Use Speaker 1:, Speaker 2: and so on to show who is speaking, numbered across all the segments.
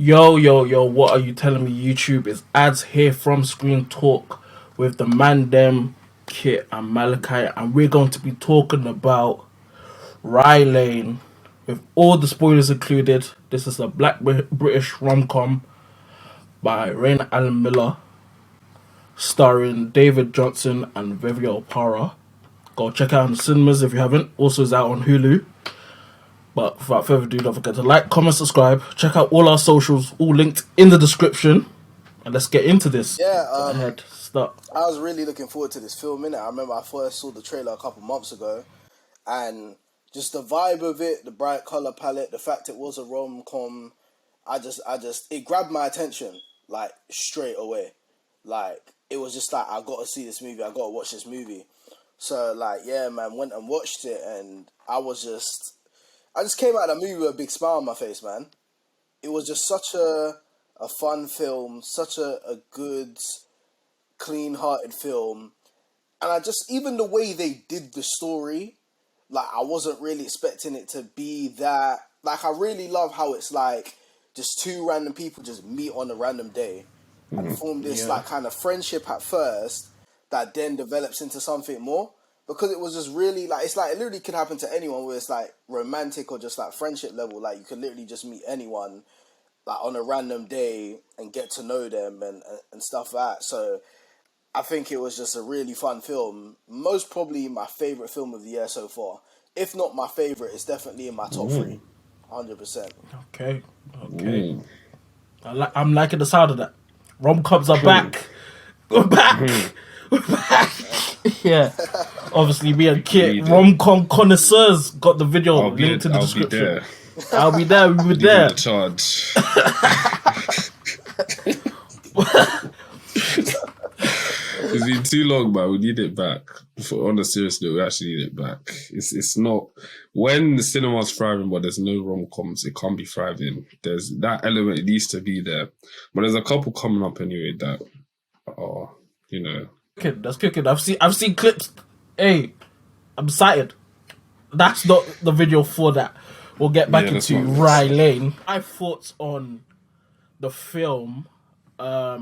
Speaker 1: Yo, what are you telling me, YouTube? It's ads here from ScreenTalk with the man them, Kit and Malachi, and we're going to be talking about Rye Lane with all the spoilers included. This is a Black British Romcom by Raine Allen-Miller, starring David Jonsson and Vivian Oparah. Go check it out in the cinemas if you haven't. Also, it's out on Hulu. But without further ado, don't forget to like, comment, subscribe. Check out all our socials, all linked in the description. And let's get into this.
Speaker 2: Yeah,
Speaker 1: Go ahead, start.
Speaker 2: I was really looking forward to this film, innit? I remember I first saw the trailer a couple months ago, and just the vibe of it, the bright color palette, the fact it was a rom-com, it grabbed my attention, like, straight away. Like, it was just like, I gotta see this movie, I gotta watch this movie. So, like, yeah, man, went and watched it, and I just came out of the movie with a big smile on my face, man. It was just such a fun film, such a good, clean-hearted film. And even the way they did the story, like, I wasn't really expecting it to be that. Like, I really love how it's like just two random people just meet on a random day and form this like kind of friendship at first that then develops into something more. Because it was just really like, it's like it literally could happen to anyone, where it's like romantic or just like friendship level. Like, you could literally just meet anyone like on a random day and get to know them and stuff like that. So I think it was just a really fun film. Most probably my favourite film of the year so far. If not my favourite, it's definitely in my top three. 100%.
Speaker 1: Okay. I'm liking the sound of that. Rom-coms are back. We're back. We're back. Yeah. Obviously, me and Kit, rom-com connoisseurs, got the video linked in the description. I'll be there. We were there.
Speaker 3: The charge. It's been too long, man. We need it back. On a serious note, we actually need it back. It's not when the cinema's thriving, but there's no rom-coms. It can't be thriving. There's that element. It needs to be there, but there's a couple coming up anyway that are,
Speaker 1: That's cooking. I've seen clips. Hey, I'm excited. That's not the video for that. We'll get back into Rye Lane. My thoughts on the film. I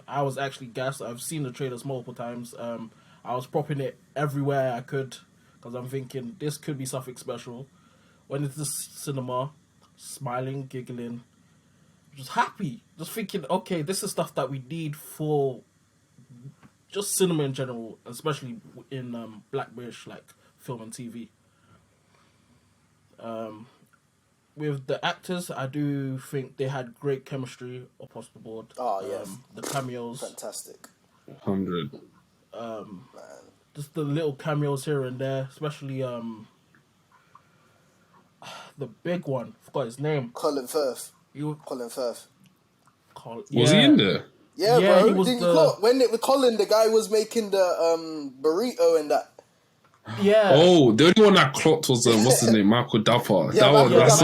Speaker 1: was actually gassed. I've seen the trailers multiple times. I was propping it everywhere I could because I'm thinking this could be something special. Went into the cinema, smiling, giggling, just happy, just thinking, okay, this is stuff that we need for just cinema in general, especially in Black British like film and TV. With the actors, I do think they had great chemistry across the board.
Speaker 2: Oh yes,
Speaker 1: the cameos,
Speaker 2: fantastic.
Speaker 3: 100.
Speaker 1: Just the little cameos here and there, especially the big one. Forgot his name.
Speaker 2: Colin Firth.
Speaker 3: Was he in there?
Speaker 2: Yeah, bro.
Speaker 3: Yeah,
Speaker 2: He was when Colin, the guy was making the burrito and that.
Speaker 1: Yeah.
Speaker 3: Oh, the only one that clocked was what's his name, Michael Dapper.
Speaker 2: Yeah, that was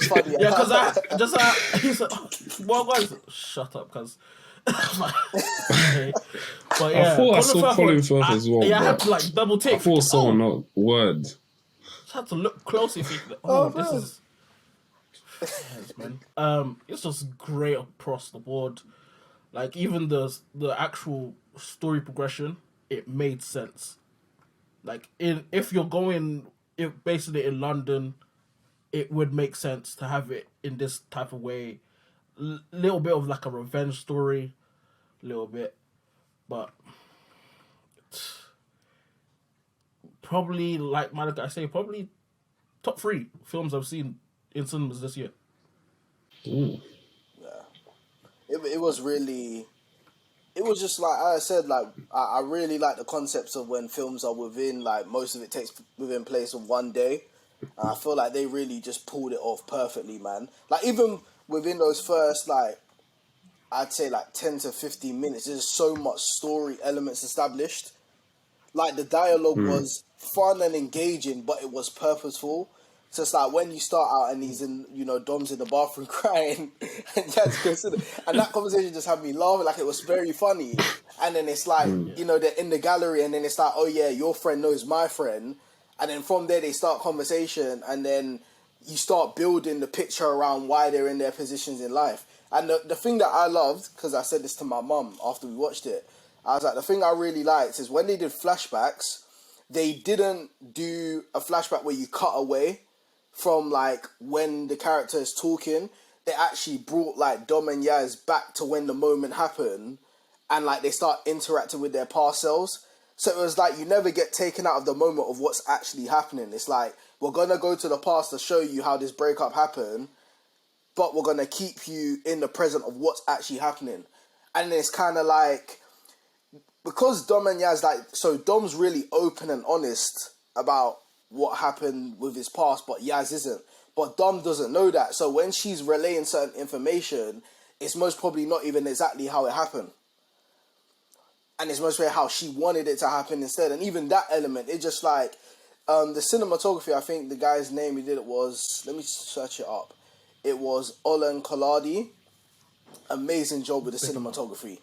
Speaker 2: funny.
Speaker 1: Yeah, because he said, "Well, guys, shut up," because. Okay. But yeah,
Speaker 3: I thought I saw Colin Firth as well.
Speaker 1: Yeah, I had to like double take.
Speaker 3: I thought someone not word.
Speaker 1: Just had to look closely. This is. Yes, man. It's just great across the board. Like, even the actual story progression, it made sense. Like, if you're basing it in London, it would make sense to have it in this type of way. Little bit of like a revenge story, little bit, but probably, like Malachi, I say, probably top 3 films I've seen in cinemas this year.
Speaker 3: Ooh.
Speaker 2: Yeah, it was really. It was just like I said, like I really like the concepts of when films are within, like, most of it takes within place of one day. And I feel like they really just pulled it off perfectly, man. Like, even within those first, like, I'd say like 10 to 15 minutes, there's so much story elements established. Like, the dialogue was fun and engaging, but it was purposeful. So it's like when you start out and he's in, Dom's in the bathroom crying, and that conversation just had me laughing, like it was very funny. And then it's like, they're in the gallery, and then it's like, oh yeah, your friend knows my friend. And then from there they start conversation, and then you start building the picture around why they're in their positions in life. And the thing that I loved, because I said this to my mum after we watched it, I was like, the thing I really liked is when they did flashbacks, they didn't do a flashback where you cut away from like when the character is talking. They actually brought like Dom and Yaz back to when the moment happened, and like they start interacting with their past selves. So it was like you never get taken out of the moment of what's actually happening. It's like, we're gonna go to the past to show you how this breakup happened, but we're gonna keep you in the present of what's actually happening. And it's kind of like, because Dom and Yaz, like, so Dom's really open and honest about what happened with his past, but Yaz isn't. But Dom doesn't know that. So when she's relaying certain information, it's most probably not even exactly how it happened. And it's most probably how she wanted it to happen instead. And even that element, it just like, the cinematography, I think the guy's name he did it was, let me search it up. It was Olan Koladi. Amazing job with the cinematography.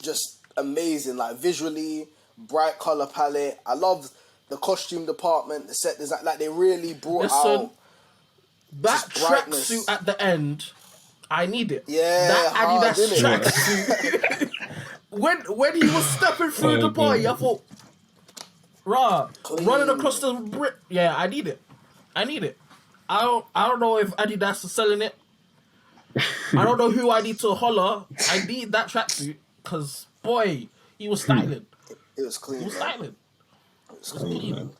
Speaker 2: Just amazing, like visually, bright color palette. I love the costume department, the set design. Like they really brought out
Speaker 1: that tracksuit at the end. I need it.
Speaker 2: Yeah,
Speaker 1: that
Speaker 2: hard,
Speaker 1: Adidas tracksuit. when he was stepping through the party, I thought, running across the brick. Yeah, I need it. I don't know if Adidas is selling it. I don't know who I need to holler. I need that tracksuit because boy, he was styling.
Speaker 2: It was clean.
Speaker 1: He was styling.
Speaker 2: It was clean, man.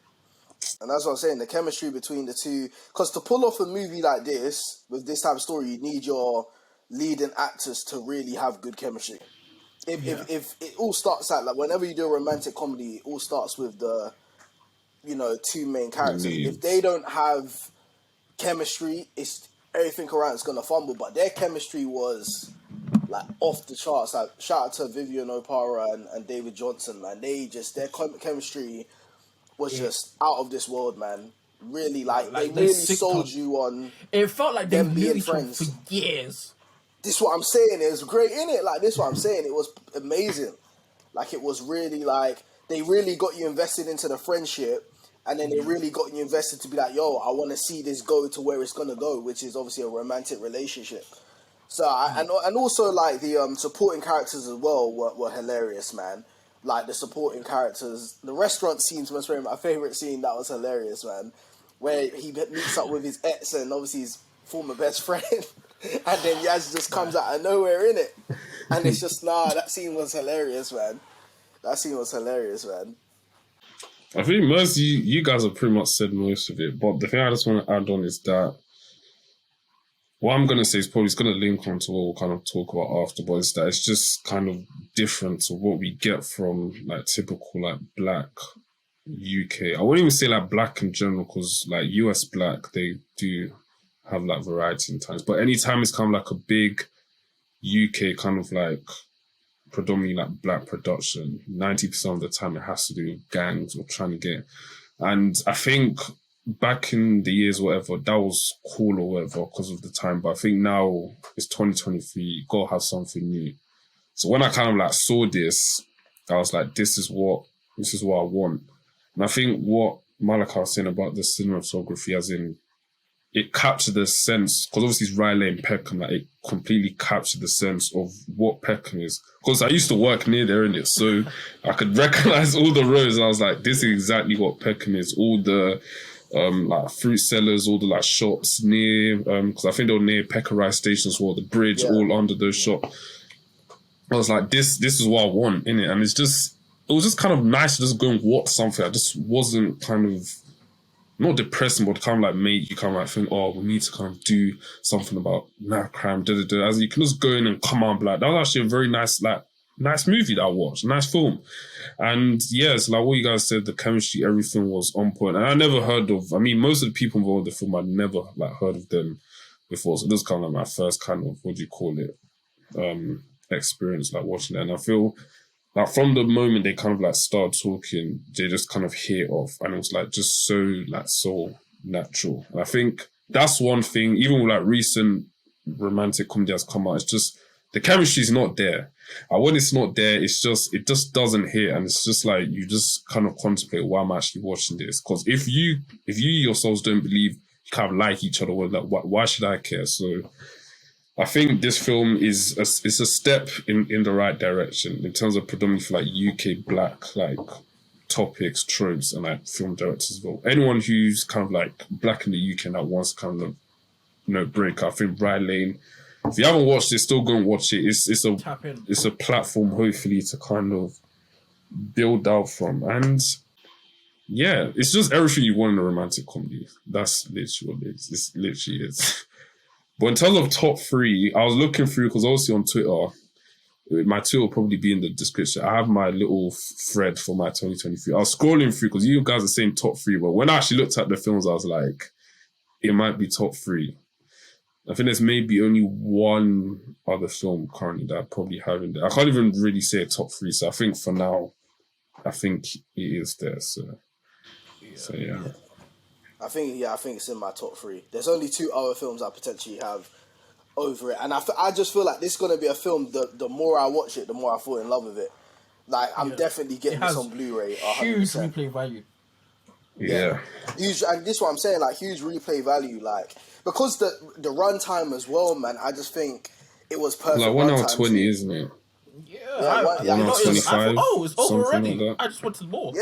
Speaker 2: And that's what I'm saying. The chemistry between the two, because to pull off a movie like this with this type of story, you need your leading actors to really have good chemistry. If it all starts out like whenever you do a romantic comedy, it all starts with the two main characters. If they don't have chemistry, it's everything around is gonna fumble. But their chemistry was like off the charts. Like shout out to Vivian, Oparah, and David Jonsson, man. Their chemistry was just out of this world, man. Really, like they really sold you on.
Speaker 1: It felt like they knew each other
Speaker 2: friends
Speaker 1: for years.
Speaker 2: This is what I'm saying. It was great, innit? Like this is what I'm saying. It was amazing. Like it was really like they really got you invested into the friendship, and then they really got you invested to be like, yo, I want to see this go to where it's gonna go, which is obviously a romantic relationship. So and also like the supporting characters as well were hilarious, man. Like the supporting characters, the restaurant scenes was probably my favorite scene. That was hilarious, man. Where he meets up with his ex and obviously his former best friend, and then Yaz just comes out of nowhere in it, and it's just that scene was hilarious, man. That scene was hilarious, man.
Speaker 3: I think most you guys have pretty much said most of it, but the thing I just want to add on is that what I'm going to say is probably it's going to link on to what we'll kind of talk about after, but it's that it's just kind of different to what we get from like typical like black UK. I wouldn't even say like black in general because like US black, they do have like variety in times, but anytime it's kind of like a big UK kind of like predominantly like black production, 90% of the time it has to do with gangs or trying to get, and I think back in the years, whatever, that was cool or whatever because of the time. But I think now it's 2023, you gotta have something new. So when I kind of like saw this, I was like, this is what I want. And I think what Malachi was saying about the cinematography, as in it captured the sense, because obviously it's Rye Lane, Peckham, like it completely captured the sense of what Peckham is. Because I used to work near there, innit? So I could recognize all the roads and I was like, this is exactly what Peckham is. All the like fruit sellers, all the like shops near, because I think they were near Peckham Station as well, the bridge, all under those shops. I was like, this is what I want, innit? And it was just kind of nice to just go and watch something. I just wasn't kind of, not depressing, but kind of like made you kind of like think, oh, we need to kind of do something about crime, As you can just go in and come on, like, that was actually a very nice movie that I watched, nice film. And yeah, so like what you guys said, the chemistry, everything was on point. And I never heard of, I mean, most of the people involved in the film, I'd never like heard of them before. So this is kind of like my first kind of, what do you call it, experience like watching it. And I feel like from the moment they kind of like start talking, they just kind of hit off, and it was like just so natural. And I think that's one thing, even with like recent romantic comedy has come out, it's just the chemistry is not there. And when it's not there, it just doesn't hit, and it's just like you just kind of contemplate why I'm actually watching this. Because if you yourselves don't believe kind of like each other. Like, why should I care? So I think this film is it's a step in the right direction in terms of predominantly for like UK black like topics, tropes, and like film directors as well. Anyone who's kind of like black in the UK and that wants to kind of break. I think Rye Lane. If you haven't watched it, still go and watch it.
Speaker 1: Tap in.
Speaker 3: It's a platform hopefully to kind of build out from. And yeah, it's just everything you want in a romantic comedy. That's literally what it is. It's literally is. But in terms of top three, I was looking through because obviously on Twitter, my Twitter will probably be in the description. I have my little thread for my 2023. I was scrolling through because you guys are saying top three, but when I actually looked at the films, I was like, it might be top three. I think there's maybe only one other film currently that I probably have in there. I can't even really say a top three, so I think for now, I think it is there. So yeah.
Speaker 2: I think it's in my top three. There's only two other films I potentially have over it, and I just feel like this is gonna be a film. The more I watch it, the more I fall in love with it. Like I'm definitely getting this on Blu-ray. 100%.
Speaker 1: Huge replay value.
Speaker 3: Yeah.
Speaker 2: Huge, and this is what I'm saying. Like huge replay value. Like because the runtime as well, man. I just think it was perfect.
Speaker 3: Like 1 hour 20, isn't it?
Speaker 2: Yeah,
Speaker 3: 1 hour 25.
Speaker 1: It's over already.
Speaker 3: Like
Speaker 1: I just wanted more.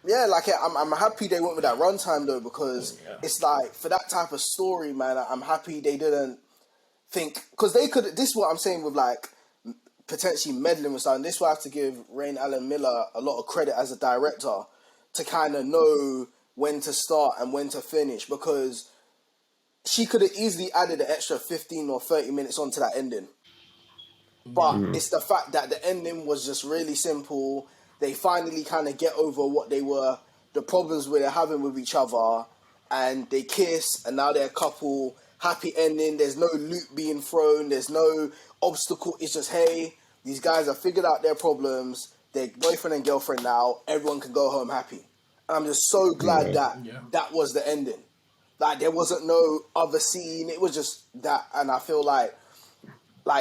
Speaker 2: Yeah, like I'm happy they went with that runtime though because it's like for that type of story, man. I'm happy they didn't think because they could. This is what I'm saying with like potentially meddling with something. This is why I have to give Raine Allen-Miller a lot of credit as a director to kind of know when to start and when to finish because she could have easily added an extra 15 or 30 minutes onto that ending. But it's the fact that the ending was just really simple. They finally kind of get over what the problems they're having with each other, and they kiss, and now they're a couple. Happy ending. There's no loop being thrown. There's no obstacle. It's just, hey, these guys have figured out their problems. They're boyfriend and girlfriend now. Everyone can go home happy. And I'm just so glad that was the ending. Like there wasn't no other scene. It was just that, and I feel like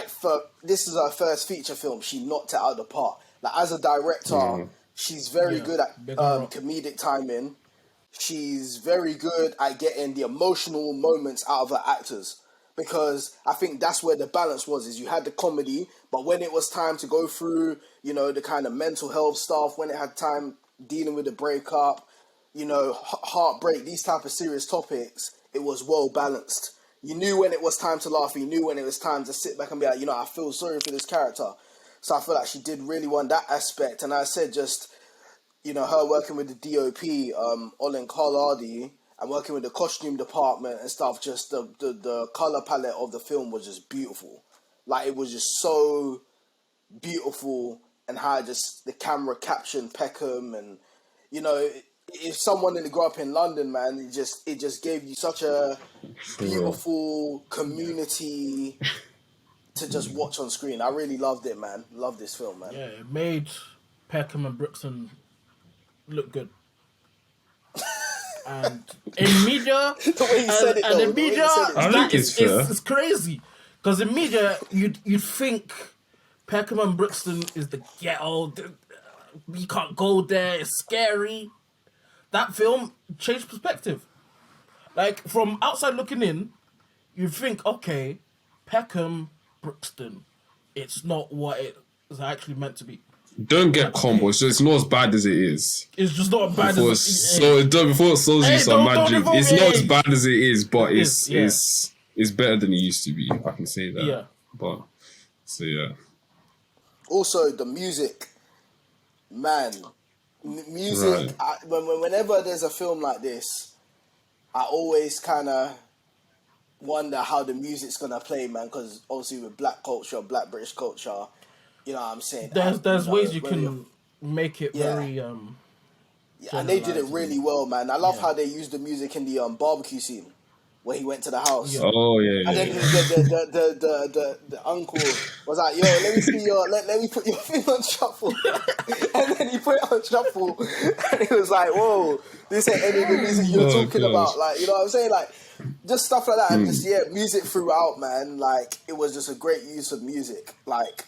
Speaker 2: for this is her first feature film. She knocked it out of the park. Like as a director, she's very good at comedic timing. She's very good at getting the emotional moments out of her actors because I think that's where the balance was. Is you had the comedy, but when it was time to go through, the kind of mental health stuff, when it had time dealing with the breakup, heartbreak, these type of serious topics, it was well balanced. You knew when it was time to laugh. You knew when it was time to sit back and be like, I feel sorry for this character. So I feel like she did really want that aspect. And I said just, her working with the DOP, Olin Carlardi, and working with the costume department and stuff, just the colour palette of the film was just beautiful. Like, it was just so beautiful and how just the camera captioned Peckham and, if someone didn't grow up in London, man, it just gave you such a beautiful community to just watch on screen. I really loved it, man. Love this film, man.
Speaker 1: Yeah, it made Peckham and Brixton look good. And in media,
Speaker 2: the way you said it,
Speaker 1: and
Speaker 2: though,
Speaker 1: in media,
Speaker 3: I think
Speaker 1: it's crazy. Because in media, you'd think Peckham and Brixton is the ghetto. You can't go there. It's scary. That film changed perspective. Like, from outside looking in, you think, okay, Peckham, Brixton, it's not what it is actually meant to be.
Speaker 3: Don't get combo. It's not as bad as it is.
Speaker 1: It's just not as bad as it is.
Speaker 3: Before it sells you some magic, it's not as bad as it is, but it's better than it used to be. I can say that.
Speaker 1: Yeah.
Speaker 3: But so yeah.
Speaker 2: Also, the music, man. Music.
Speaker 3: Right.
Speaker 2: Whenever there's a film like this, I always kind of wonder how the music's gonna play, man. Because obviously with black culture, black British culture, you know what I'm saying.
Speaker 1: There's ways you can make it very.
Speaker 2: And they did it really well, man. I love how they used the music in the barbecue scene where he went to the house.
Speaker 3: Yeah. Oh yeah.
Speaker 2: And then the uncle was like, "Yo, let me see let me put your thing on shuffle." And then he put it on shuffle, and he was like, "Whoa, this ain't any of the music you're talking about." Like, you know what I'm saying? Like, just stuff like that, and just music throughout, man. Like, it was just a great use of music. Like,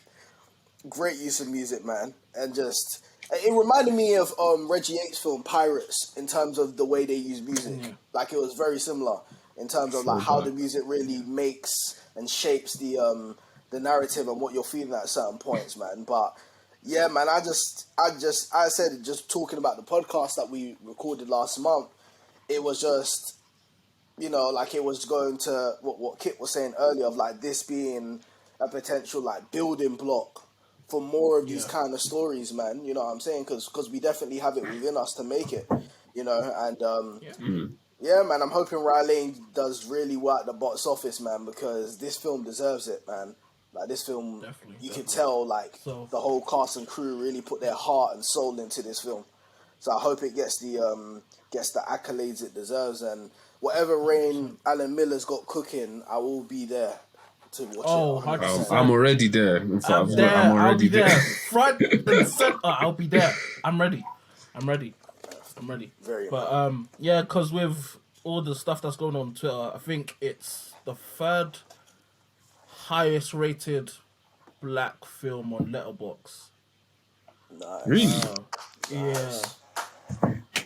Speaker 2: great use of music, man, and just It reminded me of Reggie Yates' film Pirates in terms of the way they use music.
Speaker 1: Yeah.
Speaker 2: Like, it was very similar in terms of like how the
Speaker 3: Throwback.
Speaker 2: music really makes and shapes the narrative and what you're feeling at certain points, man. But yeah, man, I said, just talking about the podcast that we recorded last month, it was just, like, it was going to what Kit was saying earlier of like this being a potential like building block for more of these
Speaker 1: Yeah.
Speaker 2: kind of stories, man. You know what I'm saying? Because we definitely have it within us to make it, and
Speaker 1: Yeah.
Speaker 2: yeah, man, I'm hoping Rye Lane does really well at the box office, man, because this film deserves it, man. Like, this film,
Speaker 1: Definitely.
Speaker 2: you can tell, like,
Speaker 1: So
Speaker 2: the whole cast and crew really put their heart and soul into this film. So I hope it gets the accolades it deserves, and whatever Raine
Speaker 1: 100%.
Speaker 2: Allen-Miller's got cooking, I will be there to watch
Speaker 1: Oh,
Speaker 2: it
Speaker 1: 100%.
Speaker 2: 100%.
Speaker 3: I'm already there. In fact,
Speaker 1: I'm there.
Speaker 3: I'm
Speaker 1: I'll
Speaker 3: already
Speaker 1: be there. Front and center. I'll be there. I'm ready. I'm ready. I'm ready.
Speaker 2: Very
Speaker 1: But yeah, because with all the stuff that's going on Twitter, I think it's the third highest rated black film on Letterboxd.
Speaker 2: nice.
Speaker 3: Really?
Speaker 1: Yeah,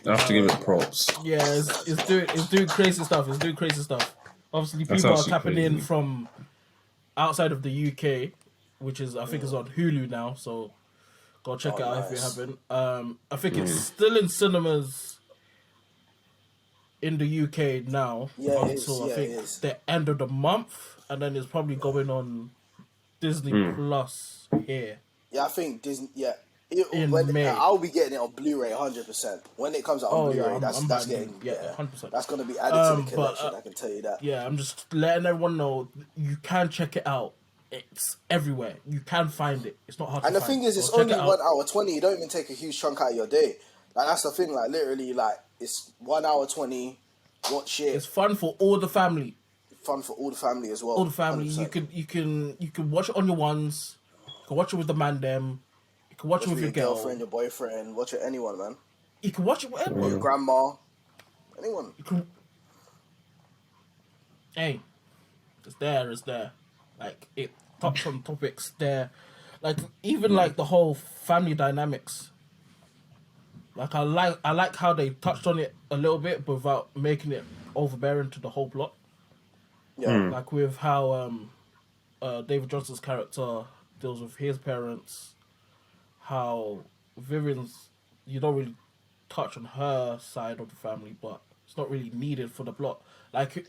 Speaker 3: I have to give it props.
Speaker 1: yeah, it's doing crazy stuff. It's doing crazy stuff. Obviously,
Speaker 3: That's
Speaker 1: people are
Speaker 3: actually
Speaker 1: tapping in
Speaker 3: crazy.
Speaker 1: from outside of the UK, which is I think is on Hulu now. So go check it out if you
Speaker 2: Nice.
Speaker 1: haven't. I think it's still in cinemas in the UK now
Speaker 2: Yeah, it is.
Speaker 1: until I
Speaker 2: Yeah,
Speaker 1: think
Speaker 2: it is.
Speaker 1: the end of the month, and then it's probably going on Disney Plus here.
Speaker 2: Yeah, I think Disney. Yeah,
Speaker 1: In
Speaker 2: when
Speaker 1: May.
Speaker 2: I'll be getting it on Blu-ray 100%. When it comes out on
Speaker 1: Oh, yeah,
Speaker 2: Blu-ray,
Speaker 1: I'm
Speaker 2: that's
Speaker 1: buying
Speaker 2: getting
Speaker 1: it. Yeah, 100%.
Speaker 2: That's gonna be added to the
Speaker 1: But,
Speaker 2: collection. I can tell you that.
Speaker 1: Yeah, I'm just letting everyone know you can check it out. It's everywhere. You can find it. It's not hard
Speaker 2: And
Speaker 1: to
Speaker 2: the
Speaker 1: find.
Speaker 2: thing is,
Speaker 1: So
Speaker 2: it's
Speaker 1: check
Speaker 2: only
Speaker 1: it out.
Speaker 2: 1 hour 20. You don't even take a huge chunk out of your day. Like, that's the thing. Like, literally, like, it's 1 hour 20. Watch it.
Speaker 1: It's fun for all the family.
Speaker 2: Fun for all the family as well.
Speaker 1: All the family.
Speaker 2: 100%.
Speaker 1: You can watch it on your ones. You can watch it with the man them. You can watch it
Speaker 2: Watch
Speaker 1: with
Speaker 2: it
Speaker 1: your girl.
Speaker 2: girlfriend, your boyfriend. Watch it anyone, man.
Speaker 1: You can watch it with
Speaker 2: Or your
Speaker 1: anyone.
Speaker 2: grandma. Anyone.
Speaker 1: You can. Hey, it's there. It's there. Like it touched on topics there, like even like the whole family dynamics. Like I like how they touched on it a little bit, but without making it overbearing to the whole plot.
Speaker 2: Yeah.
Speaker 1: Like with how David Johnson's character deals with his parents, how Vivian's you don't really touch on her side of the family, but it's not really needed for the plot. Like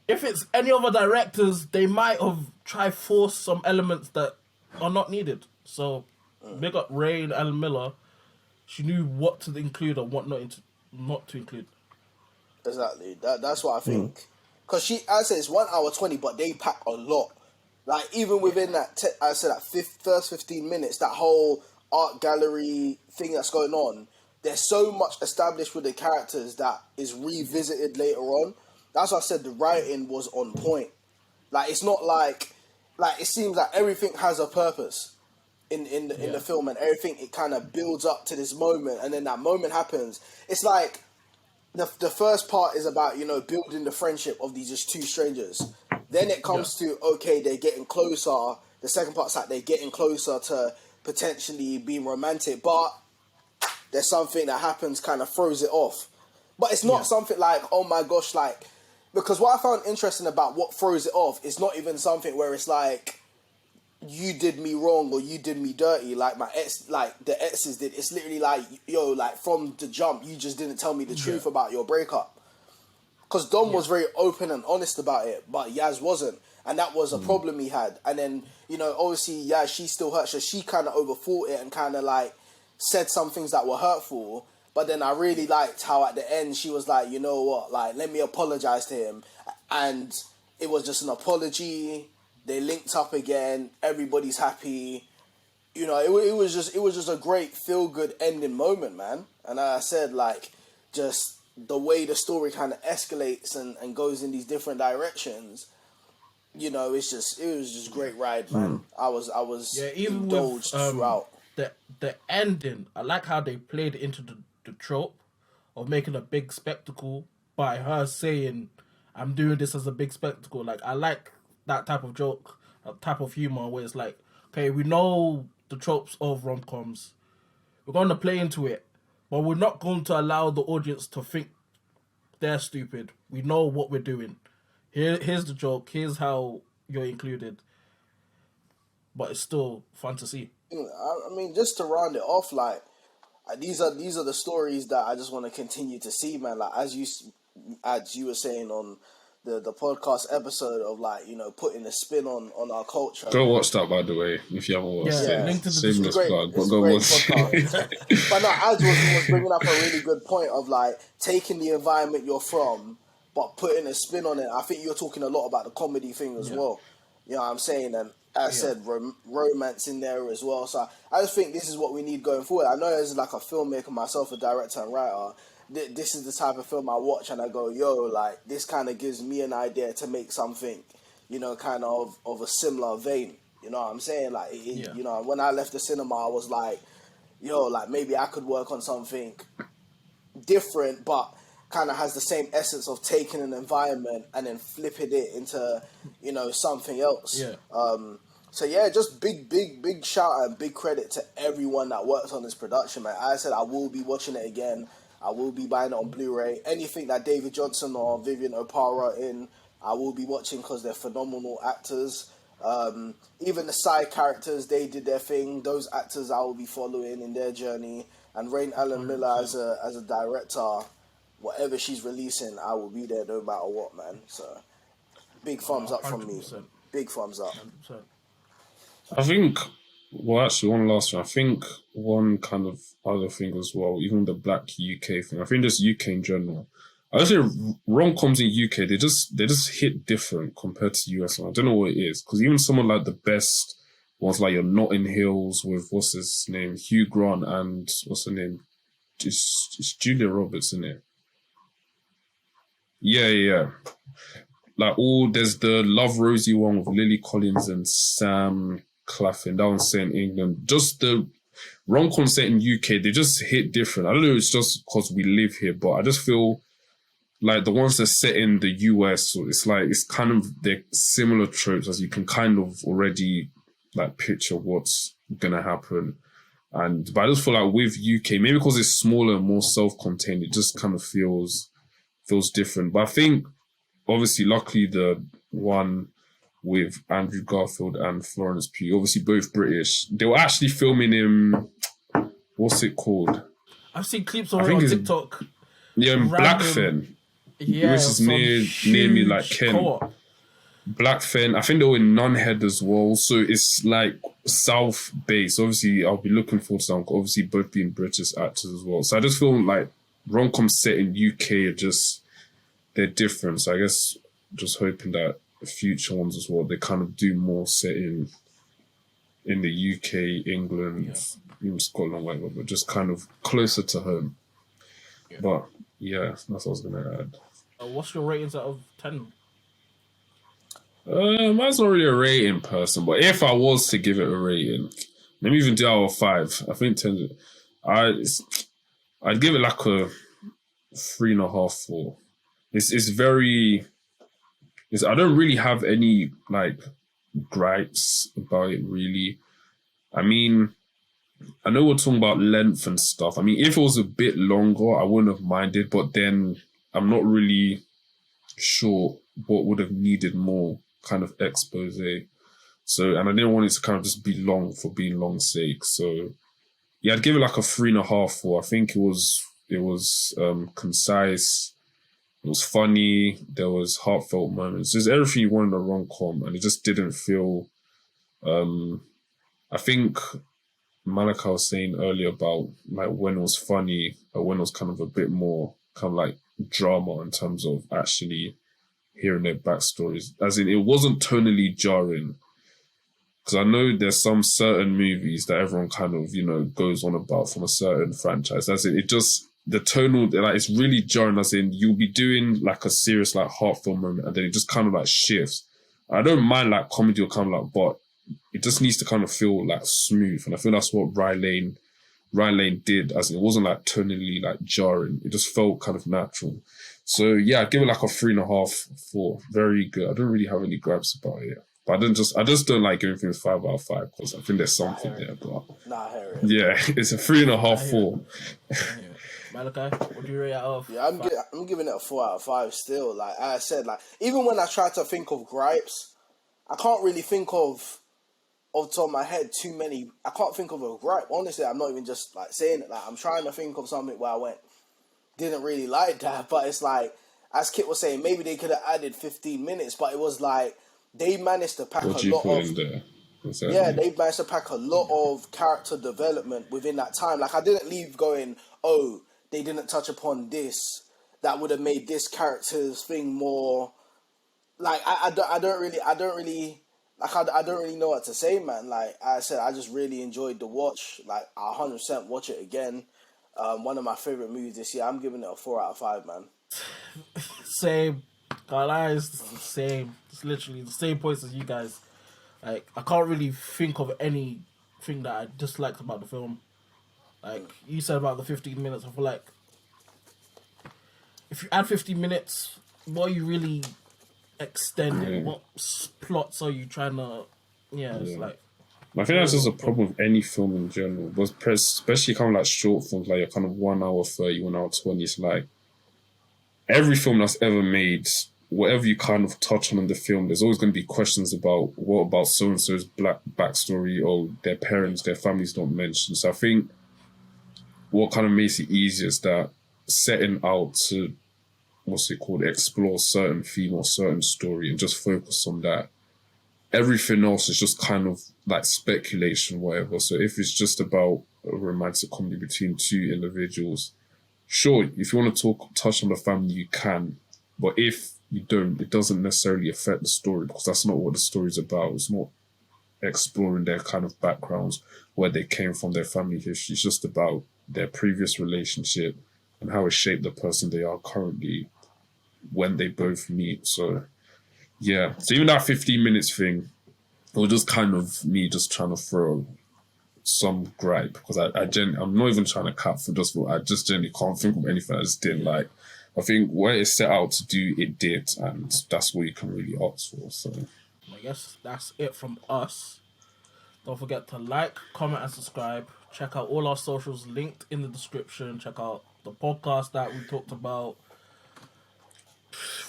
Speaker 1: if it's any other directors, they might have tried force some elements that are not needed. So big up Raine Allen-Miller. She knew what to include and what not to include.
Speaker 2: Exactly. That's what I think. Because I said it's 1 hour 20, but they pack a lot. Like, even within that, I said that first 15 minutes, that whole art gallery thing that's going on, there's so much established with the characters that is revisited later on. That's why I said the writing was on point. Like, it's not like it seems like everything has a purpose in the film, and everything, it kind of builds up to this moment, and then that moment happens. It's like the first part is about, building the friendship of these just two strangers. Then it comes to, okay, they're getting closer. The second part's like they're getting closer to potentially being romantic, but there's something that happens, kind of throws it off. But it's not something like, oh my gosh, like, because what I found interesting about what throws it off is not even something where it's like, you did me wrong or you did me dirty, like my ex, like the exes did. It's literally like, yo, like from the jump, you just didn't tell me the truth about your breakup. Because Dom was very open and honest about it, but Yaz wasn't. And that was a problem he had. And then, obviously, Yaz, she still hurt. So she kind of overthought it and kind of like said some things that were hurtful. But then I really liked how at the end she was like, you know what, like, let me apologize to him. And it was just an apology. They linked up again. Everybody's happy. It was just a great feel good ending moment, man. And I said, like, just the way the story kind of escalates and goes in these different directions. It was just great ride, man. I was
Speaker 1: Even
Speaker 2: indulged
Speaker 1: with
Speaker 2: throughout.
Speaker 1: the ending, I like how they played into the trope of making a big spectacle by her saying, "I'm doing this as a big spectacle." Like, I like that type of joke, that type of humor where it's like, okay, we know the tropes of rom-coms. We're going to play into it, but we're not going to allow the audience to think they're stupid. We know what we're doing. Here's the joke. Here's how you're included. But it's still fun to see.
Speaker 2: I mean, just to round it off, like these are the stories that I just want to continue to see, man. Like as you were saying on the podcast episode of like, you know, putting a spin on our culture.
Speaker 3: Go watch that, by the way, if you haven't watched it.
Speaker 1: Link to the
Speaker 3: Shameless plug, but
Speaker 2: it's a
Speaker 3: go
Speaker 2: great
Speaker 3: watch it.
Speaker 2: But no, Az was bringing up a really good point of like taking the environment you're from, but putting a spin on it. I think you're talking a lot about the comedy thing as well. You know what I'm saying? And as I said, romance in there as well. So I just think this is what we need going forward. I know as like a filmmaker myself, a director and writer, this is the type of film I watch and I go, yo, like this kind of gives me an idea to make something, you know, kind of a similar vein. You know what I'm saying? Like, you know, when I left the cinema, I was like, yo, like maybe I could work on something different, but kind of has the same essence of taking an environment and then flipping it into, you know, something else. So yeah, just big shout out and big credit to everyone that works on this production, man. As I said, I will be watching it again. I will be buying it on Blu-ray. Anything that David Jonsson or Vivian Oparah in, I will be watching because they're phenomenal actors. Even the side characters, they did their thing. Those actors I will be following in their journey. And Raine Allen-Miller as a director, whatever she's releasing, I will be there no matter what, man. So big thumbs up from me. Big thumbs up.
Speaker 1: 100%.
Speaker 3: I think, well, actually, one last one. I think one kind of other thing as well, even the Black UK thing. I think just UK in general. I would say rom-coms in UK, they just hit different compared to US. And I don't know what it is, because even someone like the best ones, like your Notting Hills with what's his name, Hugh Grant, and what's her name, it's Julia Roberts, isn't it? Yeah. Like there's the Love Rosie one with Lily Collins and Sam Claflin. That one's set in England. Just the rom-com set in UK, they just hit different. I don't know if it's just because we live here, but I just feel like the ones that set in the US, it's like it's kind of they're similar tropes, as you can kind of already like picture what's gonna happen. But I just feel like with UK, maybe because it's smaller and more self-contained, it just kind of feels different. But I think obviously, luckily, the one with Andrew Garfield and Florence Pugh, obviously both British, they were actually filming in, what's it called?
Speaker 1: I've seen clips on TikTok.
Speaker 3: Yeah, in Blackfen.
Speaker 1: Yeah,
Speaker 3: which is near me, like Kent.
Speaker 1: Co-op.
Speaker 3: Blackfen. I think they were in Nunhead as well. So it's like South Base. Obviously, I'll be looking forward to them. Obviously, both being British actors as well. So I just feel like rom-com set in UK are they're different. So I guess just hoping that future ones as well, they kind of do more set in the UK, England, even Scotland, whatever, but just kind of closer to home. Yeah. But yeah, that's what I was going to add.
Speaker 1: What's your ratings out of 10?
Speaker 3: Mine's not really a rating person, but if I was to give it a rating, maybe even do out of 5. I think 10. I'd give it like a 3.5, 4. It's very. I don't really have any like gripes about it really. I mean, I know we're talking about length and stuff. I mean, if it was a bit longer, I wouldn't have minded. But then I'm not really sure what would have needed more kind of expose. So, and I didn't want it to kind of just be long for being long's sake. So, yeah, I'd give it like a 3.5, 4. I think it was concise. It was funny. There was heartfelt moments. There's everything you want in a rom-com, and it just didn't feel. I think Malachi was saying earlier about like when it was funny, or when it was kind of a bit more kind of like drama in terms of actually hearing their backstories. As in, it wasn't tonally jarring. Because I know there's some certain movies that everyone kind of goes on about from a certain franchise. As in, it just. The tonal, like, it's really jarring, as in you'll be doing like a serious, like, heartfelt moment, and then it just kind of like shifts. I don't mind like comedy or kind of like, but it just needs to kind of feel like smooth, and I feel that's what Rye Lane did, as in, it wasn't like tonally like jarring. It just felt kind of natural. So yeah, I'd give it like a 3.5, 4. Very good. I don't really have any gripes about it. But I just don't like giving things 5 out of 5 because I think there's something there. But
Speaker 2: Nah, I hear it.
Speaker 3: yeah, it's a 3.5, 4.
Speaker 1: Malachi, what do you rate out of?
Speaker 2: Yeah, I'm giving it a 4 out of 5 still. Like I said, like even when I try to think of gripes, I can't really think of off the top of my head too many. I can't think of a gripe. Honestly, I'm not even just like saying it. Like I'm trying to think of something where I went, didn't really like that. But it's like, as Kit was saying, maybe they could have added 15 minutes, but it was like they managed to pack
Speaker 3: What
Speaker 2: a
Speaker 3: do you
Speaker 2: lot
Speaker 3: put
Speaker 2: of.
Speaker 3: in there? Exactly.
Speaker 2: Yeah, they managed to pack a lot of character development within that time. Like I didn't leave going, oh, they didn't touch upon this. That would have made this character's thing more. Like I don't really like I don't really know what to say, man. Like I said, I just really enjoyed the watch. Like I 100% watch it again. One of my favorite movies this year. I'm giving it a 4 out of 5, man.
Speaker 1: Same. Can't lie, it's the same. It's literally the same points as you guys. Like I can't really think of anything that I disliked about the film. Like you said about the 15 minutes, I feel like if you add 15 minutes, what are you really extending?
Speaker 3: Yeah.
Speaker 1: What plots are you trying to? Yeah, it's like.
Speaker 3: I think that's just a problem with any film in general, but especially kind of like short films, like your kind of 1 hour 30, 1 hour 20. It's like every film that's ever made, whatever you kind of touch on in the film, there's always going to be questions about what about so and so's black backstory or their parents, their families don't mention. So I think what kind of makes it easier is that setting out to explore certain theme or certain story and just focus on that. Everything else is just kind of like speculation, whatever. So if it's just about a romantic comedy between two individuals, sure, if you want to touch on the family, you can. But if you don't, it doesn't necessarily affect the story because that's not what the story's about. It's not exploring their kind of backgrounds, where they came from, their family history. It's just about their previous relationship and how it shaped the person they are currently when they both meet. So yeah, so even that 15 minutes thing, it was just kind of me just trying to throw some gripe because I'm not even trying to cap for I just genuinely can't think of anything I just didn't like. I think what it set out to do, it did, and that's what you can really ask for. So
Speaker 1: I guess that's it from us. Don't forget to like, comment, and subscribe. Check out all our socials linked in the description. Check out the podcast that we talked about.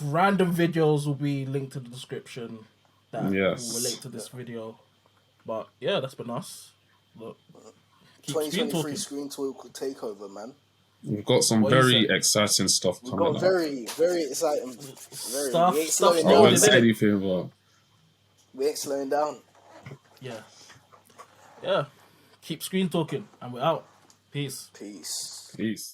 Speaker 1: Random videos will be linked in the description that will relate to this video. But yeah, that's been us. Look, keep
Speaker 2: 2023
Speaker 1: talking.
Speaker 2: Screen Talk takeover, man.
Speaker 3: We've got some very exciting stuff coming up.
Speaker 2: We've got very exciting
Speaker 1: stuff.
Speaker 2: We ain't slowing
Speaker 3: I
Speaker 2: down.
Speaker 3: won't say anything, but
Speaker 2: we ain't slowing down.
Speaker 1: Yeah. Keep screen talking, and we're out. Peace.
Speaker 2: Peace.
Speaker 3: Peace.